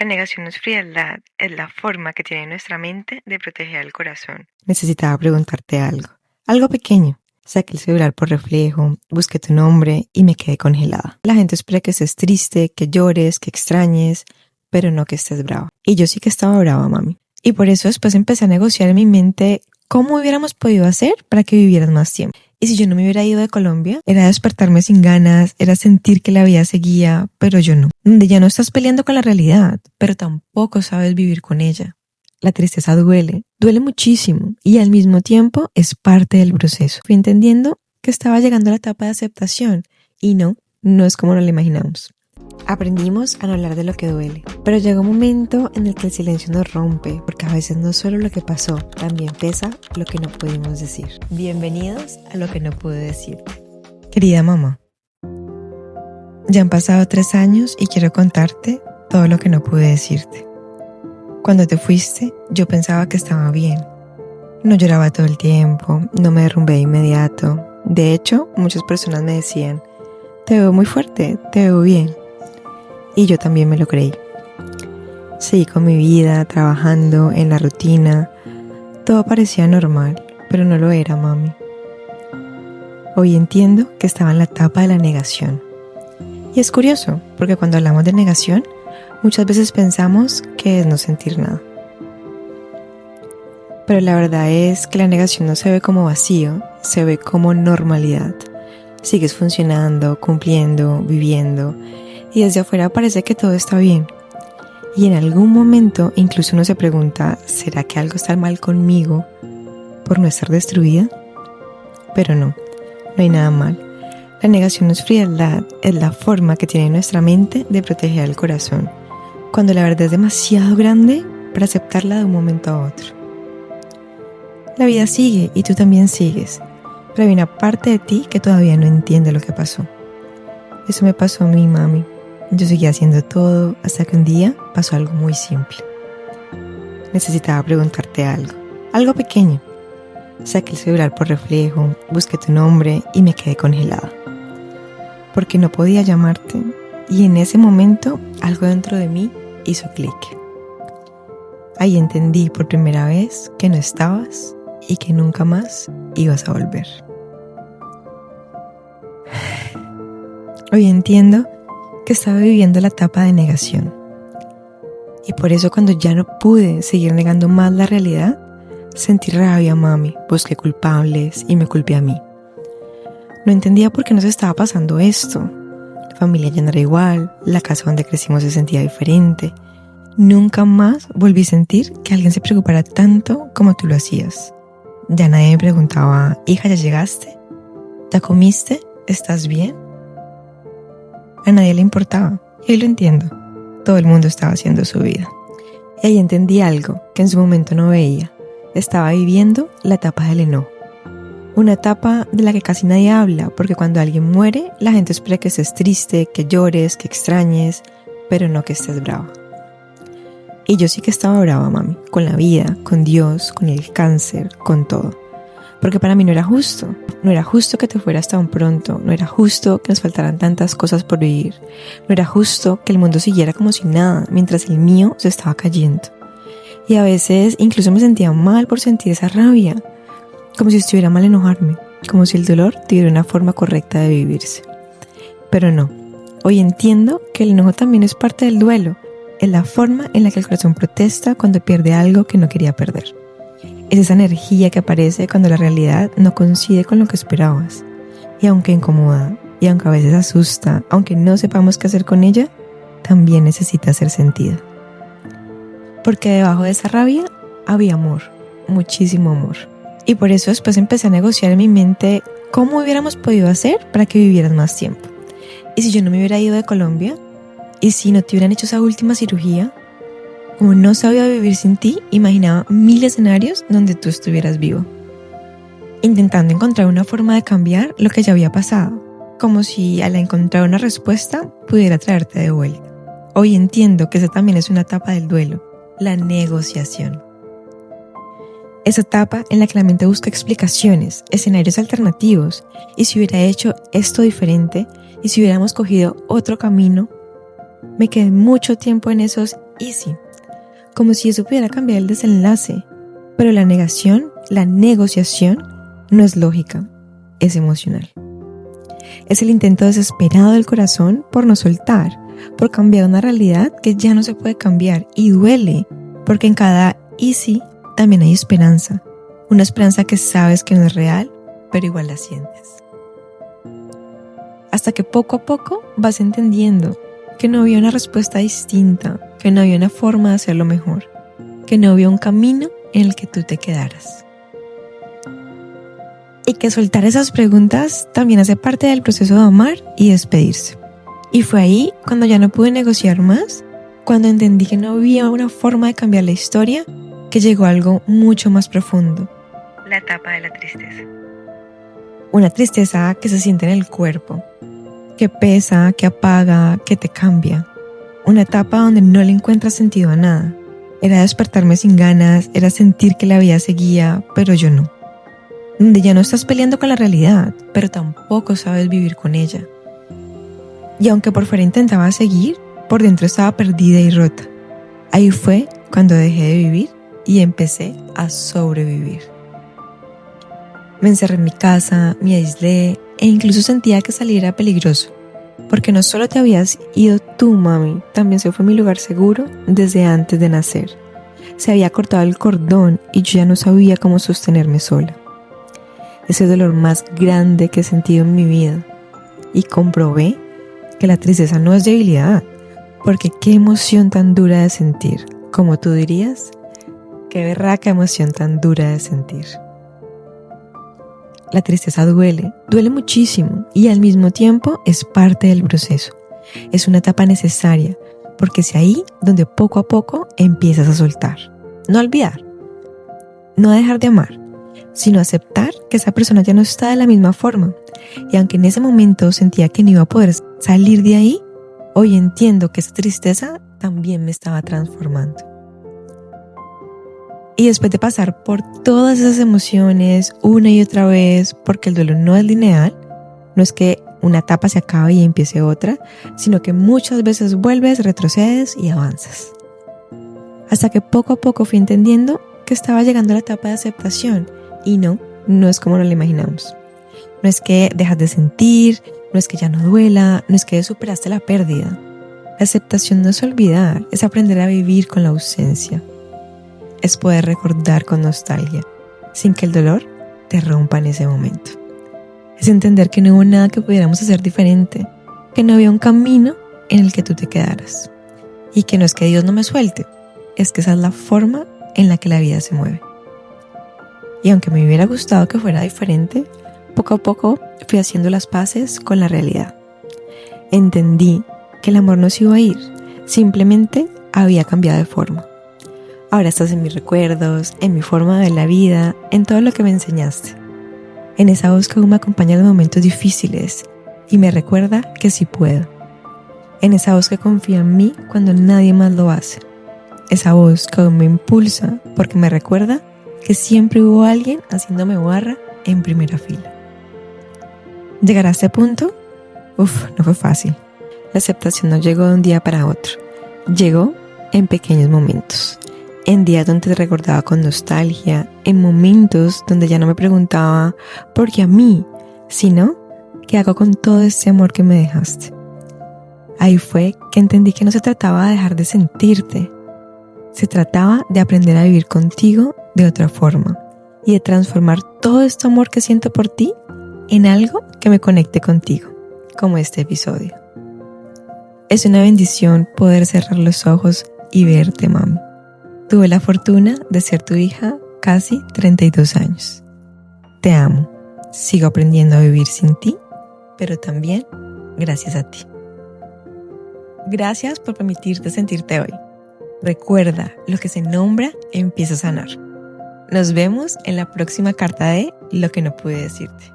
La negación no es frialdad, es la forma que tiene nuestra mente de proteger al corazón. Necesitaba preguntarte algo pequeño. Saqué el celular por reflejo, busqué tu nombre y me quedé congelada. La gente espera que estés triste, que llores, que extrañes, pero no que estés brava. Y yo sí que estaba brava, mami. Y por eso después empecé a negociar en mi mente cómo hubiéramos podido hacer para que vivieras más tiempo. Y si yo no me hubiera ido de Colombia, era despertarme sin ganas, era sentir que la vida seguía, pero yo no. Donde ya no estás peleando con la realidad, pero tampoco sabes vivir con ella. La tristeza duele muchísimo y al mismo tiempo es parte del proceso. Fui entendiendo que estaba llegando a la etapa de aceptación y no es como nos lo imaginamos. Aprendimos a no hablar de lo que duele, pero llega un momento en el que el silencio nos rompe, porque a veces no solo lo que pasó, también pesa lo que no pudimos decir. Bienvenidos a Lo que no pude decirte. Querida mamá, ya han pasado 3 años y quiero contarte todo lo que no pude decirte. Cuando te fuiste, yo pensaba que estaba bien. No lloraba todo el tiempo, no me derrumbé de inmediato. De hecho, muchas personas me decían, te veo muy fuerte, te veo bien. Y yo también me lo creí. Seguí con mi vida, trabajando en la rutina. Todo parecía normal, pero no lo era, mami. Hoy entiendo que estaba en la etapa de la negación. Y es curioso, porque cuando hablamos de negación, muchas veces pensamos que es no sentir nada. Pero la verdad es que la negación no se ve como vacío, se ve como normalidad. Sigues funcionando, cumpliendo, viviendo, y desde afuera parece que todo está bien. Y en algún momento incluso uno se pregunta, ¿será que algo está mal conmigo por no estar destruida? Pero no hay nada mal. La negación no es frialdad, es la forma que tiene nuestra mente de proteger al corazón, cuando la verdad es demasiado grande para aceptarla de un momento a otro. La vida sigue y tú también sigues, pero hay una parte de ti que todavía no entiende lo que pasó. Eso me pasó a mí, mami. Yo seguía haciendo todo hasta que un día pasó algo muy simple. Necesitaba preguntarte algo pequeño. Saqué el celular por reflejo, busqué tu nombre y me quedé congelada. Porque no podía llamarte y en ese momento algo dentro de mí hizo clic. Ahí entendí por primera vez que no estabas y que nunca más ibas a volver. Hoy entiendo que estaba viviendo la etapa de negación. Y por eso cuando ya no pude seguir negando más la realidad, sentí rabia, mami, busqué culpables y me culpé a mí. No entendía por qué nos estaba pasando esto. La familia ya no era igual, la casa donde crecimos se sentía diferente. Nunca más volví a sentir que alguien se preocupara tanto como tú lo hacías. Ya nadie me preguntaba, hija, ¿ya llegaste? ¿Ya comiste? ¿Estás bien? A nadie le importaba, y hoy lo entiendo. Todo el mundo estaba haciendo su vida. Y ahí entendí algo que en su momento no veía. Estaba viviendo la etapa del enojo. Una etapa de la que casi nadie habla, porque cuando alguien muere, la gente espera que estés triste, que llores, que extrañes, pero no que estés brava. Y yo sí que estaba brava, mami, con la vida, con Dios, con el cáncer, con todo. Porque para mí no era justo que te fueras tan pronto, no era justo que nos faltaran tantas cosas por vivir, no era justo que el mundo siguiera como si nada, mientras el mío se estaba cayendo. Y a veces incluso me sentía mal por sentir esa rabia, como si estuviera mal enojarme, como si el dolor tuviera una forma correcta de vivirse. Pero no, hoy entiendo que el enojo también es parte del duelo, es la forma en la que el corazón protesta cuando pierde algo que no quería perder. Es esa energía que aparece cuando la realidad no coincide con lo que esperabas. Y aunque incomoda, y aunque a veces asusta, aunque no sepamos qué hacer con ella, también necesita ser sentida. Porque debajo de esa rabia había amor, muchísimo amor. Y por eso después empecé a negociar en mi mente cómo hubiéramos podido hacer para que vivieras más tiempo. Y si yo no me hubiera ido de Colombia, y si no te hubieran hecho esa última cirugía, como no sabía vivir sin ti, imaginaba 1000 escenarios donde tú estuvieras vivo, intentando encontrar una forma de cambiar lo que ya había pasado, como si al encontrar una respuesta pudiera traerte de vuelta. Hoy entiendo que esa también es una etapa del duelo, la negociación. Esa etapa en la que la mente busca explicaciones, escenarios alternativos, y si hubiera hecho esto diferente, y si hubiéramos cogido otro camino. Me quedé mucho tiempo en esos easy, como si eso pudiera cambiar el desenlace. Pero la negociación, no es lógica, es emocional. Es el intento desesperado del corazón por no soltar, por cambiar una realidad que ya no se puede cambiar y duele, porque en cada easy también hay esperanza, una esperanza que sabes que no es real, pero igual la sientes. Hasta que poco a poco vas entendiendo que no había una respuesta distinta, que no había una forma de hacerlo mejor, que no había un camino en el que tú te quedaras. Y que soltar esas preguntas también hace parte del proceso de amar y despedirse. Y fue ahí cuando ya no pude negociar más, cuando entendí que no había una forma de cambiar la historia, que llegó algo mucho más profundo. La etapa de la tristeza. Una tristeza que se siente en el cuerpo, que pesa, que apaga, que te cambia. Una etapa donde no le encuentras sentido a nada. Era despertarme sin ganas, era sentir que la vida seguía, pero yo no. Donde ya no estás peleando con la realidad, pero tampoco sabes vivir con ella. Y aunque por fuera intentaba seguir, por dentro estaba perdida y rota. Ahí fue cuando dejé de vivir y empecé a sobrevivir. Me encerré en mi casa, me aislé e incluso sentía que salir era peligroso. Porque no solo te habías ido tú, mami, también se fue mi lugar seguro desde antes de nacer. Se había cortado el cordón y yo ya no sabía cómo sostenerme sola. Es el dolor más grande que he sentido en mi vida. Y comprobé que la tristeza no es debilidad, porque qué emoción tan dura de sentir, como tú dirías, qué berraca emoción tan dura de sentir. La tristeza duele muchísimo y al mismo tiempo es parte del proceso. Es una etapa necesaria porque es ahí donde poco a poco empiezas a soltar. No olvidar, no dejar de amar, sino aceptar que esa persona ya no está de la misma forma. Y aunque en ese momento sentía que no iba a poder salir de ahí, hoy entiendo que esa tristeza también me estaba transformando. Y después de pasar por todas esas emociones una y otra vez, porque el dolor no es lineal, no es que una etapa se acabe y empiece otra, sino que muchas veces vuelves, retrocedes y avanzas. Hasta que poco a poco fui entendiendo que estaba llegando a la etapa de aceptación y no es como nos lo imaginamos. No es que dejas de sentir, no es que ya no duela, no es que superaste la pérdida. La aceptación no es olvidar, es aprender a vivir con la ausencia. Es poder recordar con nostalgia, sin que el dolor te rompa en ese momento. Es entender que no hubo nada que pudiéramos hacer diferente, que no había un camino en el que tú te quedaras. Y que no es que Dios no me suelte, es que esa es la forma en la que la vida se mueve. Y aunque me hubiera gustado que fuera diferente, poco a poco fui haciendo las paces con la realidad. Entendí que el amor no se iba a ir, simplemente había cambiado de forma. Ahora estás en mis recuerdos, en mi forma de ver la vida, en todo lo que me enseñaste. En esa voz que aún me acompaña en los momentos difíciles y me recuerda que sí puedo. En esa voz que confía en mí cuando nadie más lo hace. Esa voz que aún me impulsa porque me recuerda que siempre hubo alguien haciéndome barra en primera fila. Llegar a este punto, no fue fácil. La aceptación no llegó de un día para otro. Llegó en pequeños momentos. En días donde te recordaba con nostalgia, en momentos donde ya no me preguntaba ¿por qué a mí?, sino ¿qué hago con todo este amor que me dejaste? Ahí fue que entendí que no se trataba de dejar de sentirte, se trataba de aprender a vivir contigo de otra forma y de transformar todo este amor que siento por ti en algo que me conecte contigo, como este episodio. Es una bendición poder cerrar los ojos y verte, mami. Tuve la fortuna de ser tu hija casi 32 años. Te amo. Sigo aprendiendo a vivir sin ti, pero también gracias a ti. Gracias por permitirte sentirte hoy. Recuerda, lo que se nombra empieza a sanar. Nos vemos en la próxima carta de Lo que no pude decirte.